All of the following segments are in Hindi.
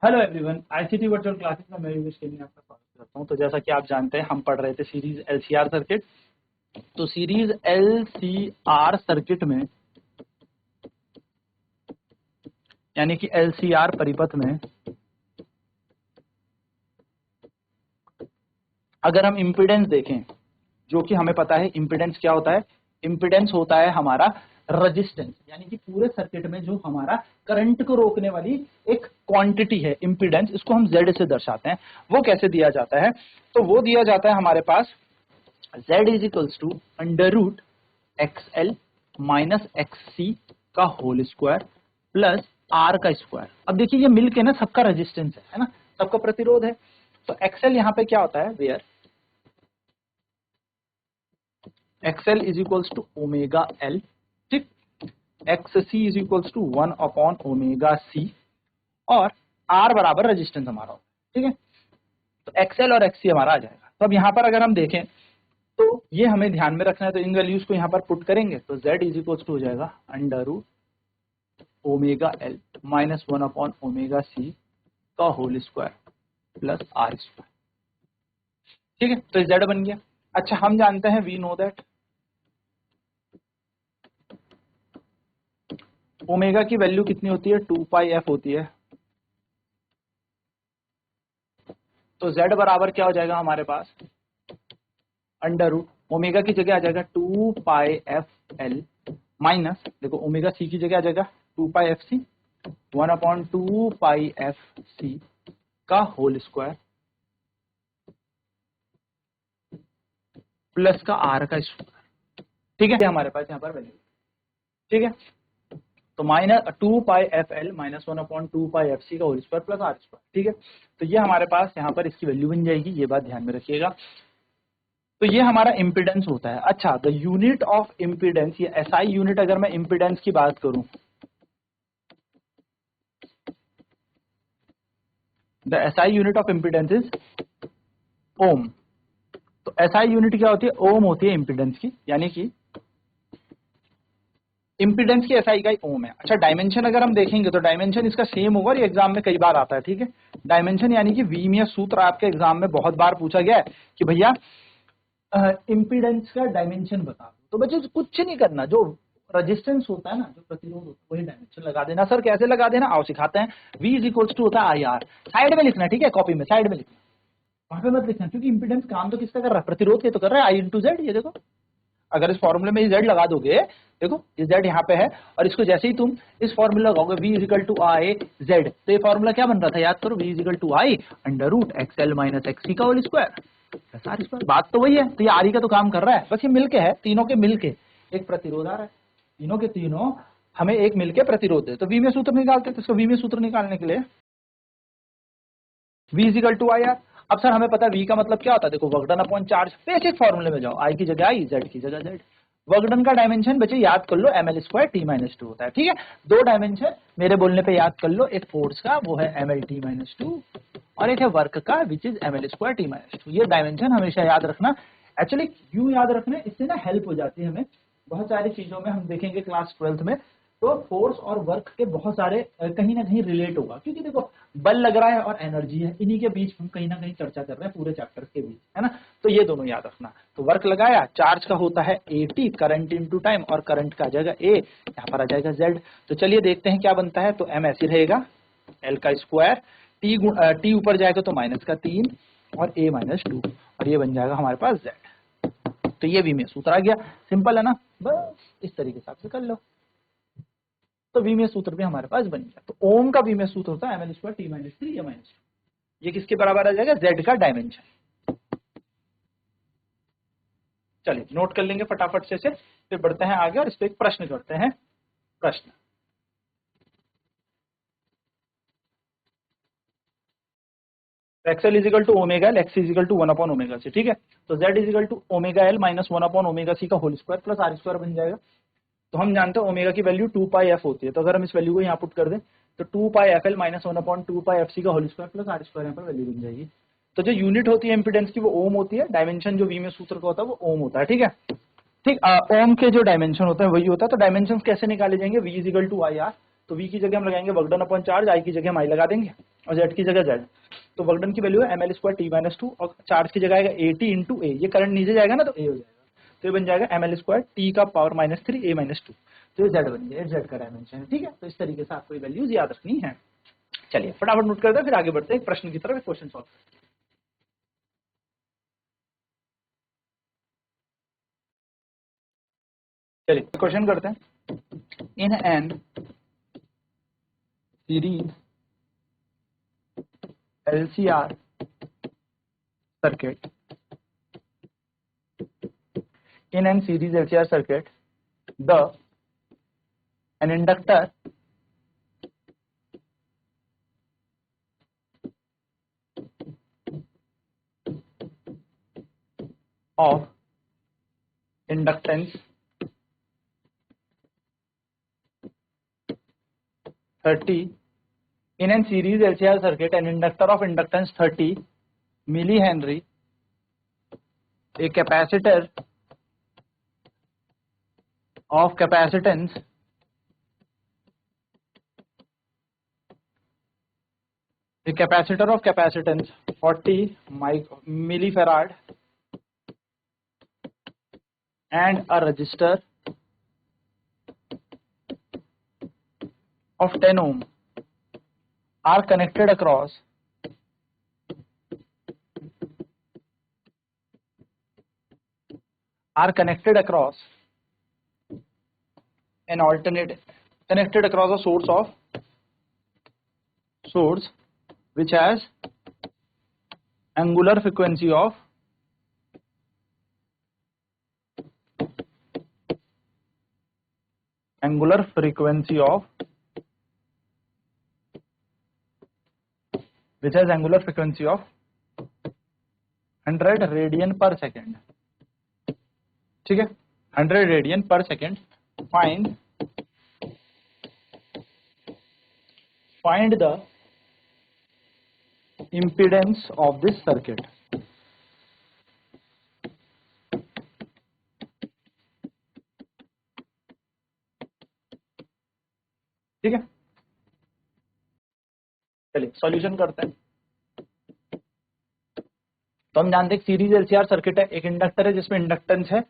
Hello everyone, ICT virtual classes में मैं योगेश केनी आपका स्वागत करता हूं। तो जैसा कि आप जानते हैं, हम पढ़ रहे थे सीरीज एलसीआर सर्किट। तो सीरीज एलसीआर सर्किट में यानी कि एलसीआर परिपथ में अगर हम इम्पीडेंस देखें, जो कि हमें पता है इम्पीडेंस क्या होता है। इम्पीडेंस होता है हमारा रेजिस्टेंस, यानी कि पूरे सर्किट में जो हमारा करंट को रोकने वाली एक क्वांटिटी है इम्पीडेंस, इसको हम जेड से दर्शाते हैं। वो कैसे दिया जाता है? तो वो दिया जाता है हमारे पास Z is equals to under root XL minus XC का होल स्क्वायर प्लस R का स्क्वायर। अब देखिए ये मिलके ना सबका रेजिस्टेंस है ना, सबका प्रतिरोध है। तो XL यहाँ पे क्या होता है, where XL is equals to omega L, ठीक। XC is equals to 1 upon omega C और R बराबर रेजिस्टेंस हमारा, ठीक है। तो XL और XC हमारा आ जाएगा। तो अब यहाँ पर अगर हम देखें तो ये हमें ध्यान में रखना है, तो इन वैल्यूज को यहाँ पर पुट करेंगे तो Z इज इक्वल्स टू हो जाएगा under root omega L minus 1 upon omega C का whole square plus R square, ठीक है। तो Z बन गया। अच्छा, हम जानते हैं वी नो दैट ओमेगा की वैल्यू कितनी होती है, 2 पाई f होती है। तो Z बराबर क्या हो जाएगा हमारे पास, अंडर रूट ओमेगा की जगह आ जाएगा 2 पाई एफ एल माइनस, देखो ओमेगा सी की जगह आ जाएगा 2 पाई एफ सी 1 अपॉन 2 पाई एफ सी का होल स्क्वायर प्लस का आर का स्क्वायर, ठीक है। हमारे पास यहाँ पर वैल्यू, ठीक है। तो minus 2 pi F L minus 1 upon 2 pi F C का whole square plus R square, ठीक है। तो ये हमारे पास यहाँ पर इसकी वैल्यू बन जाएगी, ये बात ध्यान में रखिएगा। तो ये हमारा इम्पीडेंस होता है। अच्छा, द यूनिट ऑफ इम्पीडेंस, ये एसआई यूनिट अगर मैं इम्पीडेंस की बात करूं, the SI unit of impedance is ohm. तो एसआई यूनिट क्या होती है, ओम होती है इम्पीडेंस की, यानी कि इम्पीडेंस की एसआई इकाई ओम है। अच्छा, डायमेंशन अगर हम देखेंगे तो डायमेंशन इसका सेम होगा और ये एग्जाम में कई बार आता है, ठीक है। डायमेंशन यानी कि वीमीएस सूत्र आपके एग्जाम में बहुत बार पूछा गया है कि भैया इम्पीडेंस का डायमेंशन बता दो। तो बच्चों कुछ नहीं करना, जो रेजिस्टेंस होता है ना, जो प्रतिरोध होता है, वही डायमेंशन लगा देना। सर कैसे लगा देना, आओ सिखाते हैं। V इज इक्वल्स टू होता है आई आर, साइड में लिखना, ठीक है, कॉपी में साइड में लिखना, वहां पे मत लिखना, क्योंकि इंपीडेंस काम तो किसका कर रहा है, प्रतिरोध के तो कर रहा है, आई इंटू जेड। ये देखो, अगर इस फॉर्मूले में जेड लगा दोगे, देखो ये जेड यहाँ पे है, और इसको जैसे ही तुम इस फॉर्मूला लगाओगे V is equal to I Z, तो ये फॉर्मूला क्या बन रहा था, याद करो, V is equal to I under root XL minus XC का होल स्क्वायर। बात तो वही है। तो ये आरी का तो काम कर रहा है, बस ये मिलके है, तीनों के मिलके एक प्रतिरोध आ रहा है, तीनों के तीनों हमें एक मिलके प्रतिरोध है। तो वी में सूत्र निकालते हैं, तो इसको वी में सूत्र निकालने के लिए V is equal to I R. अब सर हमें पता है V का मतलब क्या होता है, देखो वर्कडन अपॉन चार्ज, बेसिक फॉर्मूले में जाओ, I की जगह I, Z की जगह Z। वर्कडन का डायमेंशन बच्चे याद कर लो, ml स्क्वायर t माइनस 2 होता है, ठीक है। दो डायमेंशन मेरे बोलने पे याद कर लो, एक फोर्स का वो है ml t माइनस 2 और एक है वर्क का which is ml square t minus 2। ये डायमेंशन हमेशा याद रखना। एक्चुअली क्यों याद रखना, इससे ना हेल्प हो जाती है हमें बहुत सारी चीजों में। हम देखेंगे क्लास 12th में, तो फोर्स और वर्क के बहुत सारे कहीं ना कहीं रिलेट होगा, क्योंकि देखो बल लग रहा है और एनर्जी है, इन्हीं के बीच हम कहीं ना कहीं चर्चा कर रहे हैं पूरे चैप्टर के बीच, है ना। तो ये दोनों याद रखना। तो वर्क लगाया, चार्ज का होता है AT, करंट इनटू टाइम, और करंट का आ जाएगा A, यहाँ पर आ जाएगा Z। तो चलिए देखते हैं क्या बनता है। तो M ऐसे रहेगा, L का स्क्वायर, T ऊपर जाएगा तो माइनस का 3 और A माइनस 2, और ये बन जाएगा हमारे पास Z। तो ये भी में सूत्र आ गया, सिंपल है ना, बस इस तरीके से कर लो। तो वी में सूत्र भी हमारे पास बन गया। तो ओम का वी में सूत्र होता है ml स्क्वायर t माइनस 3 या माइनस 2। ये किसके बराबर आ जाएगा, Z का डायमेंशन। चलिए नोट कर लेंगे फटाफट से फिर बढ़ते हैं आगे और इस पे एक प्रश्न करते हैं। प्रश्न, XL is equal to omega L, XC is equal to 1 upon omega C, ठीक है। तो Z is equal to omega L minus 1 upon omega C का whole square plus R square बन जाएगा। तो हम जानते हैं ओमेगा की वैल्यू 2 पाई एफ होती है, तो अगर हम इस वैल्यू को यहाँ पुट कर दें तो 2 pi F L minus 1 upon 2 pi F C का whole square plus R square यहाँ पर वैल्यू बन जाएगी। तो जो यूनिट होती है इंपीडेंस की वो ओम होती है, डायमेंशन जो वी में सूत्र का होता है वो ओम होता है, ठीक है। ठीक, ओम के जो डायमेंशन होता है वही होता है। तो डायमेंशन कैसे निकाले जाएंगे, V is equal to I R. तो V की जगह हम लगाएंगे वर्कडन अपॉन चार्ज, I की जगह हम I लगा देंगे, और z की जगह z, तो वर्कडन की वैल्यू है ml स्क्वायर t माइनस 2 और चार्ज की जगह आएगा 80 इंटू a, ये करंट नीचे जाएगा ना तो a हो जाएगा, तो ये बन जाएगा ml स्क्वायर t का पावर माइनस 3 a माइनस 2, तो ये z बन गया, z का डायमेंशन है। ठीक है, तो इस तरीके से आपको ये वैल्यूज याद रखनी है। चलिए फटाफट नोट करते हैं, फिर आगे बढ़ते हैं एक प्रश्न की तरफ, एक क्वेश्चन सॉल्व। चलिए क्वेश्चन करते हैं। In an series LCR circuit, in an series LCR circuit, an inductor of inductance 30, in a series LCR circuit, an inductor of inductance 30 millihenry, a capacitor of capacitance 40 millifarad and a resistor of 10 ohm are connected across an alternate, connected across a source which has angular frequency of which has angular frequency of 100 radian पर सेकेंड। ठीक है, 100 रेडियन पर second. Find the impedance of this circuit। ठीक है, चलिए सॉल्यूशन करते हैं। तो हम जानते हैं सीरीज एलसीआर सर्किट है, एक इंडक्टर है जिसमें इंडक्टेंस है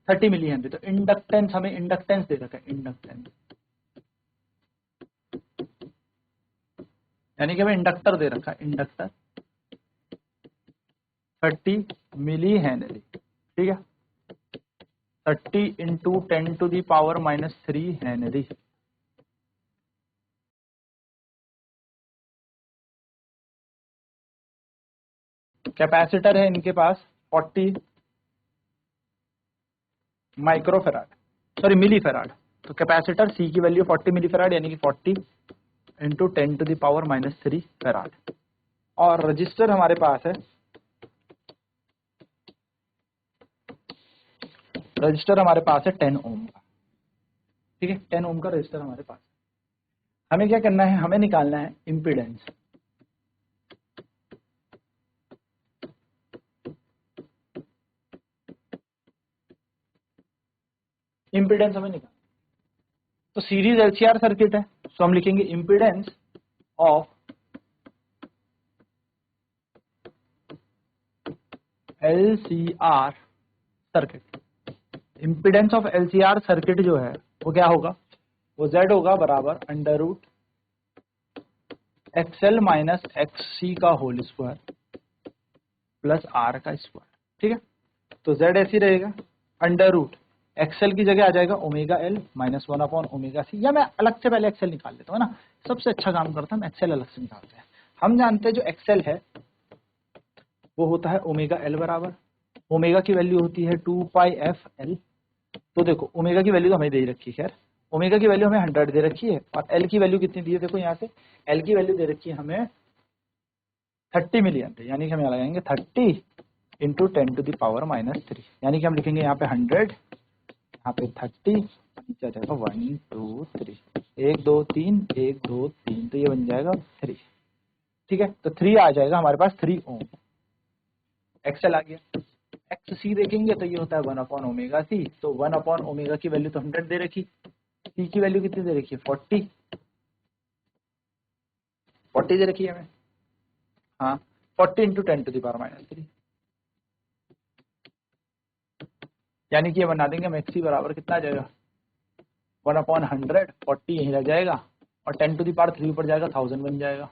30 मिली हेनरी, तो इंडक्टेंस हमें इंडक्टेंस दे रखा है, इंडक्टेंस यानी कि हमें इंडक्टर दे रखा है, इंडक्टर 30 मिली हेनरी। ठीक है, 30 into 10 to the power minus 3 henry. Capacitor है इनके पास 40 माइक्रोफेराड, सॉरी मिलीफेराड, तो कैपेसिटर सी की वैल्यू 40 मिलीफेराड यानी कि 40 into 10 to the power minus 3 farad. और रजिस्टर हमारे पास है, रजिस्टर हमारे पास है 10 ओम का। ठीक है, 10 ओम का रजिस्टर हमारे पास। हमें क्या करना है, हमें निकालना है इम्पीडेंस। इम्पीडेंस हमें निकालना, तो सीरीज एलसीआर सर्किट है, तो हम लिखेंगे impedance of LCR circuit. Impedance of LCR circuit जो है वो क्या होगा, वो Z होगा बराबर under root XL minus XC का होल स्क्वायर प्लस R का स्क्वायर। ठीक है, तो Z ऐसी रहेगा, अंडर रूट XL की जगह आ जाएगा omega L minus 1 upon omega C, या मैं अलग से पहले XL निकाल लेता हूँ ना, सबसे अच्छा काम करता हूँ, XL अलग से निकालते हैं। हम जानते हैं जो XL है वो होता है ओमेगा L बराबर, ओमेगा की वैल्यू होती है 2 पाई एफ एल। तो देखो ओमेगा की वैल्यू तो हमें दे रखी है, खैर ओमेगा की वैल्यू हमें 100 दे रखी है, और एल की वैल्यू कितनी दी है, देखो यहाँ से एल की वैल्यू दे रखी है हमें 30 मिलियन, यानी कि हम यहाँ लगाएंगे 30 into 10 to the power minus 3, यानी कि हम लिखेंगे यहाँ पे 100, यहाँ पे 30, नीचे आ जाएगा 1 2 3, 1 2 3 1 2 3, तो ये बन जाएगा 3। ठीक है, तो 3 आ जाएगा हमारे पास 3 ओम। एक्सएल आ गया, एक्स सी देखेंगे तो ये होता है 1 अपॉन ओमेगा सी, तो 1 अपॉन ओमेगा की वैल्यू तो 100 दे रखी, सी की वैल्यू कितनी दे रखी है 40 दे रखी है हमें। हाँ 40 इंटू 10⁻³ यानी कि ये बना देंगे हम XC बराबर कितना आ जाएगा 1/100, 40 यहीं रह जाएगा और 10⁻³ ऊपर जाएगा 1000 बन जाएगा।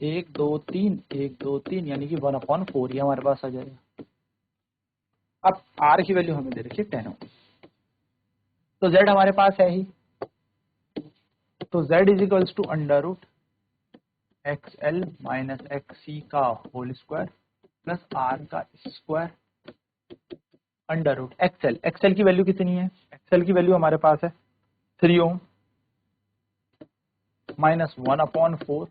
1 2 3 1 2 3 यानी कि 1/4 ये हमारे पास आ जाएगा। अब R की वैल्यू हमें दे रखी है 10 ओम, तो Z हमारे पास है ही, तो Z is equals to √XL minus XC का होल स्क्वायर प्लस R का स्क्वायर √XL। XL की वैल्यू कितनी है? XL की वैल्यू हमारे पास है 3 ओम माइनस 1/4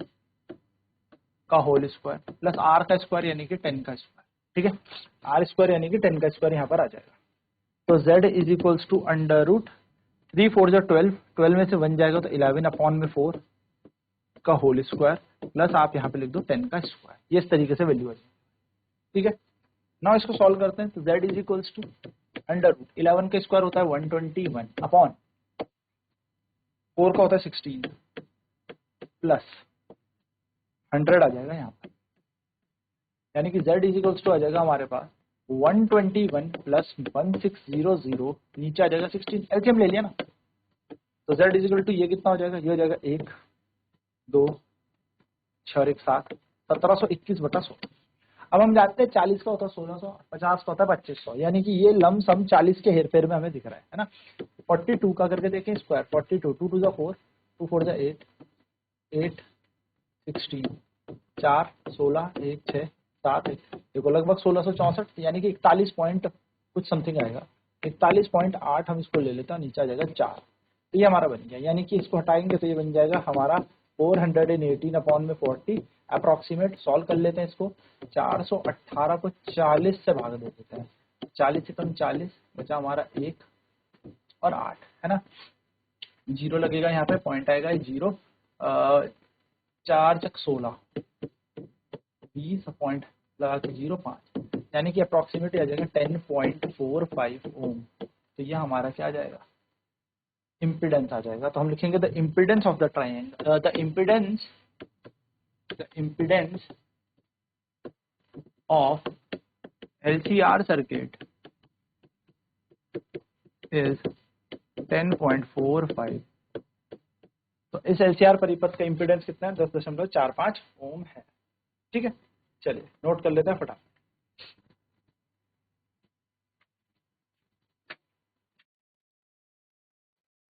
का होल स्क्वायर प्लस R का स्क्वायर यानी कि 10 का स्क्वायर। ठीक है, R स्क्वायर यानी कि 10 का स्क्वायर यहाँ पर आ जाएगा। तो Z इज इक्वल्स टू √3 4 जो 12, 12 में से 1 जाएगा तो 11/4 का होल स्क्वायर प्लस आप यहाँ पे लिख दो 10 का स्क्वायर। ये इस तरीके से वैल्यू आ जाएगी। ठीक है, नाउ इसको सॉल्व करते हैं। तो Z इज इक्वल्स टू √11 का स्क्वायर होता है 121 अपॉन 4 का होता है 16 प्लस 100 आ जाएगा यहाँ पर, यानी कि Z इज इक्वल्स टू आ जाएगा हमारे पास 121 प्लस 1600 नीचे आ जाएगा 16, एलसीएम ले लिया ना। तो Z इज इक्वल टू ये कितना हो जाएगा, ये हो जाएगा 1 2 6 1 7 1721/100। अब हम जानते हैं 40 का होता है 1600, 50 का होता है 2500, यानी कि ये लम सम 40 के हेरफेर में हमें दिख रहा है ना। 42 का करके देखें स्क्वायर, 42 2 2 4 2 4 8 8 16 4 16 1 6 7 1 देखो लगभग 1664 यानी कि 41 पॉइंट कुछ समथिंग आएगा। 41.8 हम इसको ले लेते हैं, नीचे आ जाएगा 4। तो ये हमारा बन गया, यानी कि इसको हटाएंगे तो ये बन जाएगा हमारा 418/40 अप्रॉक्सीमेट। सॉल्व कर लेते हैं इसको, 418 को 40 से भाग दे देते हैं, 40 से कम 40 बचा हमारा 1 और 8 है ना। 0 लगेगा यहाँ पे, पॉइंट आएगा 0, 4 × 16 20 पॉइंट लगा के 0 5 यानी कि अप्रॉक्सीमेट आ जाएगा 10.45 ओम। तो ये हमारा क्या आ जाएगा, इम्पीडेंस आ जाएगा। तो हम लिखेंगे the impedance of the triangle, the impedance of LCR circuit is 10.45। तो इस LCR परिपथ का इम्पीडेंस कितना है, 10.45 ओम है। ठीक है, चलिए नोट कर लेते हैं फटाफट,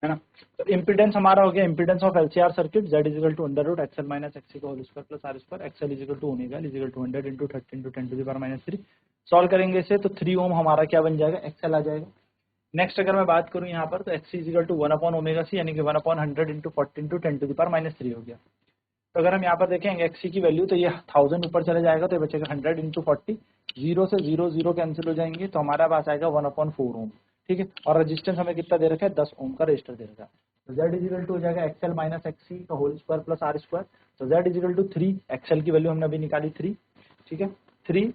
है ना। तो इम्पीडेंस हमारा हो गया, impedance of LCR circuit Z is equal to √XL minus XC का whole square plus R square, XL is equal to omega is equal to 100 × 30 × 10⁻³ solve करेंगे इसे तो 3 ओम हमारा क्या बन जाएगा, XL आ जाएगा। नेक्स्ट अगर मैं बात करूं यहाँ पर तो XC is equal to 1/ω/C यानी कि 1/100 × 40 × 10⁻³ हो गया। तो अगर हम यहाँ पर देखेंगे XC की वैल्यू तो ये 1000 ऊपर चले जाएगा तो ये बचेगा 100 × 40, 0 से 0 0 कैंसिल हो जाएंगे तो हमारा पास आएगा 1/4 ओम। ठीक है, और रेजिस्टेंस हमें कितना दे रखा है, 10 ओम का रजिस्टर दे रखा है। तो Z इज इक्वल टू हो जाएगा XL माइनस XC का whole square plus R square. तो Z is equal to 3, XL की वैल्यू हमने अभी निकाली 3। ठीक है, 3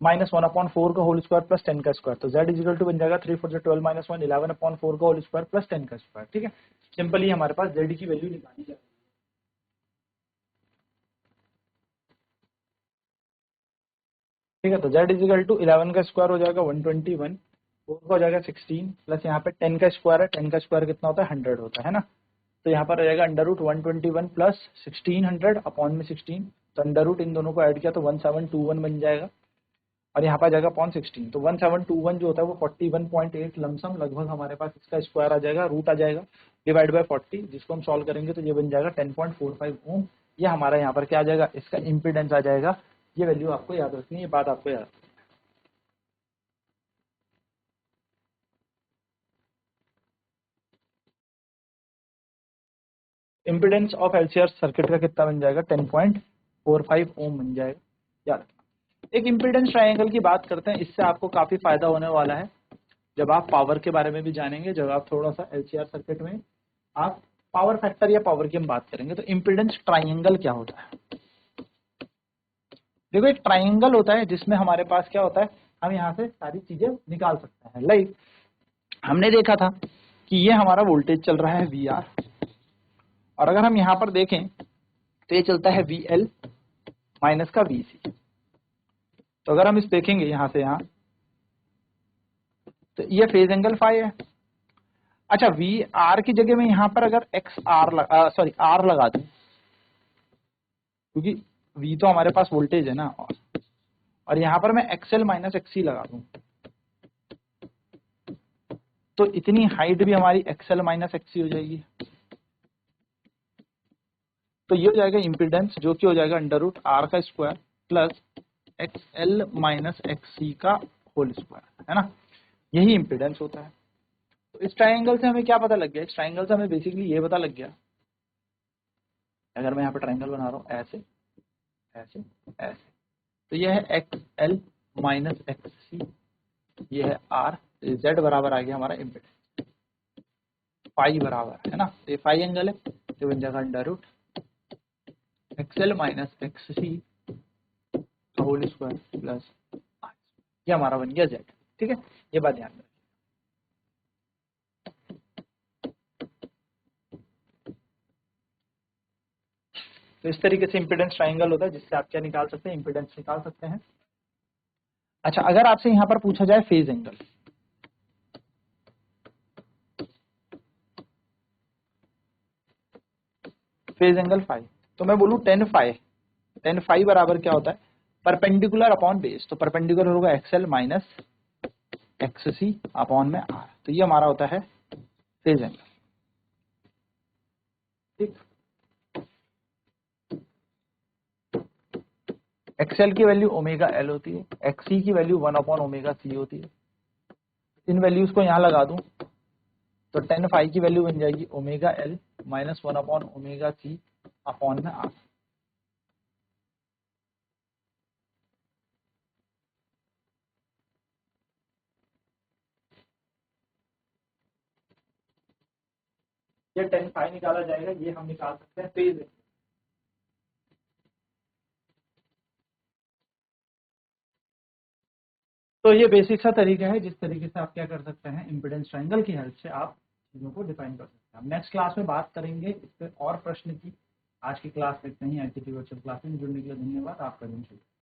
माइनस 1/4 का होल स्क्वायर प्लस 10 का स्क्वायर। तो Z इज इक्वल टू बन जाएगा 3 4 12 माइनस 1 11/4 का होल स्क्वायर प्लस 10 का स्क्वायर। ठीक है, सिंपली हमारे पास Z की वैल्यू निकाली जाएगी। ठीक है, तो Z इज इक्वल टू 11 का स्क्वायर हो जाएगा 121, 4 का हो जाएगा 16 प्लस यहाँ पे 10 का स्क्वायर है, 10 का स्क्वायर कितना होता है 100 होता है ना। तो यहाँ पर रहेगा √121 प्लस 1600 अपॉन में 16, तो अंडर इन दोनों को ऐड किया तो 1721 बन जाएगा और यहाँ पर आ जाएगा अपॉन 16। तो 1721 जो होता है वो 41.8 लमसम लगभग हमारे पास इसका स्क्वायर आ जाएगा, रूट आ जाएगा डिवाइड बाय 40, जिसको हम सॉल्व करेंगे तो ये बन जाएगा 10.45 ओम। ये हमारा यहाँ पर क्या आ जाएगा, इसका इम्पीडेंस आ जाएगा। ये वैल्यू आपको याद रखनी है, ये बात आपको याद रखनी है। इम्पीडेंस ऑफ LCR सर्किट का कितना बन जाएगा, 10.45 ओम बन जाएगा, याद रखना। एक इम्पीडेंस ट्रायंगल की बात करते हैं, इससे आपको काफी फायदा होने वाला है जब आप पावर के बारे में भी जानेंगे। जब आप थोड़ा सा LCR सर्किट में आप पावर फैक्टर या पावर की हम बात करेंगे तो इम्पीडेंस ट्रायंगल क्या होता है। देखो एक ट्रायंगल होता है जिसमें हमारे पास क्या होता है, हम यहाँ से सारी चीजें निकाल सकते हैं। लाइक हमने देखा था कि ये हमारा वोल्टेज चल रहा है VR, और अगर हम यहाँ पर देखें तो ये चलता है VL माइनस का VC। तो अगर हम इस देखेंगे यहां से यहां, तो ये फेज एंगल फाई है। अच्छा, VR की जगह में यहां पर अगर R लगा दूं, क्योंकि V तो हमारे पास वोल्टेज है ना, और यहां पर मैं XL माइनस XC लगा दूं, तो इतनी हाइट भी हमारी XL माइनस XC हो जाएगी। तो ये हो जाएगा इम्पीडेंस, जो कि हो जाएगा अंडर रूट R का square plus XL minus XC का होल स्क्वायर, है ना। यही इम्पीडेंस होता है। तो इस ट्राइंगल से हमें क्या पता लग गया? इस ट्राइंगल से हमें बेसिकली ये पता लग गया, अगर मैं यहाँ पे ट्राइंगल बना रहा हूँ ऐसे ऐसे ऐसे, तो ये है XL माइनस XC, ये है R, Z बराबर आ गया हमारा इम्पीडेंस, फाई बराबर, है ना। तो ये फाई एंगल है, तो बन जाएगा under root XL minus XC whole square plus R, ये हमारा बन गया Z। ठीक है, ये बात ध्यान में। तो इस तरीके से इम्पीडेंस ट्राइंगल होता है, जिससे आप क्या निकाल सकते हैं? इम्पीडेंस निकाल सकते हैं। अच्छा, अगर आपसे यहां पर पूछा जाए phase angle, phase angle phi, तो मैं बोलूं टेन फाई बराबर क्या होता है? Perpendicular upon base. तो परपेंडिकुलर होगा XL माइनस XC अपॉन में R, तो ये हमारा होता है फेज एंगल। ठीक, XL की वैल्यू ओमेगा L होती है, XC की वैल्यू 1 अपॉन ओमेगा C होती है। इन वैल्यूज को यहां लगा दूं, तो टेन फाई की वैल्यू बन जाएगी omega L minus 1 upon omega C upon में R। ये टेन फाई निकाला जाएगा, ये हम निकाल सकते हैं फेज एंगल। तो ये बेसिक सा तरीका है, जिस तरीके से आप क्या कर सकते हैं, इम्पीडेंस ट्रायंगल की हेल्प से आप चीजों को डिफाइन कर सकते हैं। हम नेक्स्ट क्लास में बात करेंगे इस पर और प्रश्न की। आज की क्लास में इतना ही। ICT वर्चुअल क्लास में जुड़ने के लिए धन्यवाद। आपका दिन शुभ।